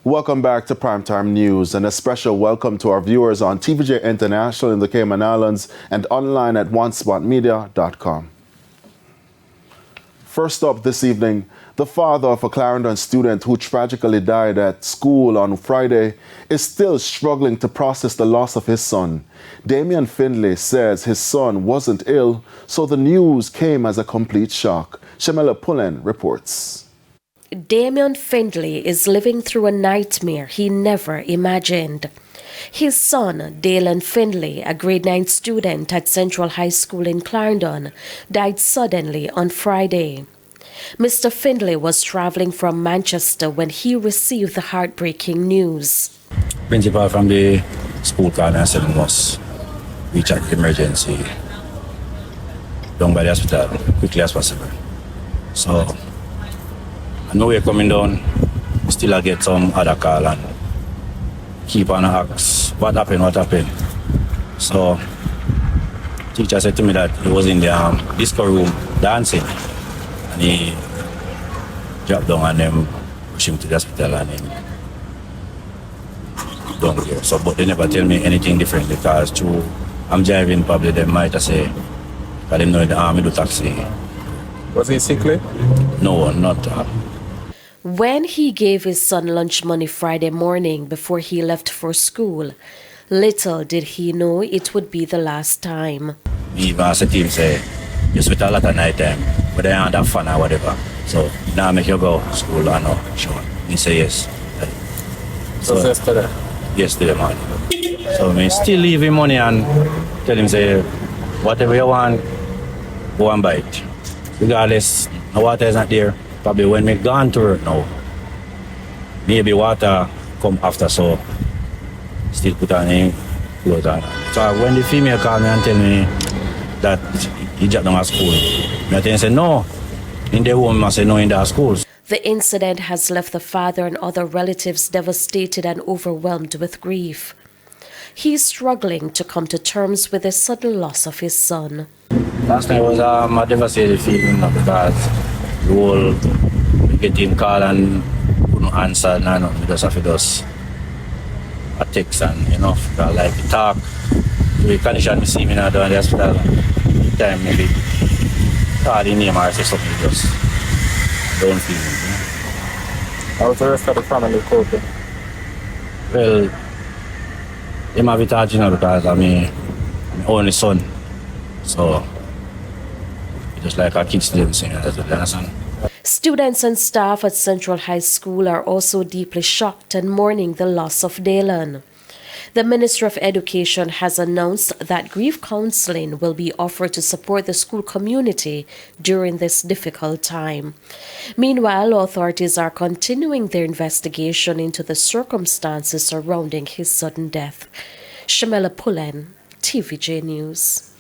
Welcome back to Primetime News, and a special welcome to our viewers on TVJ International in the Cayman Islands and online at onespotmedia.com. First up this evening, the father of a Clarendon student who tragically died at school on Friday is still struggling to process the loss of his son. Daylan Findlay says his son wasn't ill, so the news came as a complete shock. Shamela Pullen reports. Daylan Findlay is living through a nightmare he never imagined. His son, Daylan Findlay, a grade 9 student at Central High School in Clarendon, died suddenly on Friday. Mr. Findlay was traveling from Manchester when he received the heartbreaking news. Principal from the school called and said we must reach out emergency down by the hospital quickly as possible. So I know we're coming down, still I get some other call and keep on ask what happened. So teacher said to me that he was in the disco room dancing and he dropped down and them pushed him to the hospital and him down here. So but they never tell me anything different because through I'm driving probably they might have say because they know in the army do taxi. Was he sickly? No, not When he gave his son lunch money Friday morning before he left for school, little did he know it would be the last time. Me even as a team say, you spend a lot of night time, but they don't have fun or whatever. So now make you go to school or no, sure. He say yes. So yesterday? Yesterday morning. So me still leave him money and tell him say, whatever you want, go and buy it. Regardless, the water is not there. Probably when me gone to work now, maybe water come after, so still put on him clothes on. So when the female called me and tell me that he dropped down at school, I tell him say no, in the home I say no in the school. The incident has left the father and other relatives devastated and overwhelmed with grief. He's struggling to come to terms with the sudden loss of his son. Last night was a devastated feeling because the whole we get him call and couldn't answer, no, because of those a text and like talk. The condition we see me now down the hospital, time maybe call the name or say something, just don't feel me. How's the rest of the family coping? Well, him have it hard, because I'm my only son. So just like our kids didn't sing as a understand. Students and staff at Central High School are also deeply shocked and mourning the loss of Daylan. The Minister of Education has announced that grief counseling will be offered to support the school community during this difficult time. Meanwhile, authorities are continuing their investigation into the circumstances surrounding his sudden death. Shamela Pullen, TVJ News.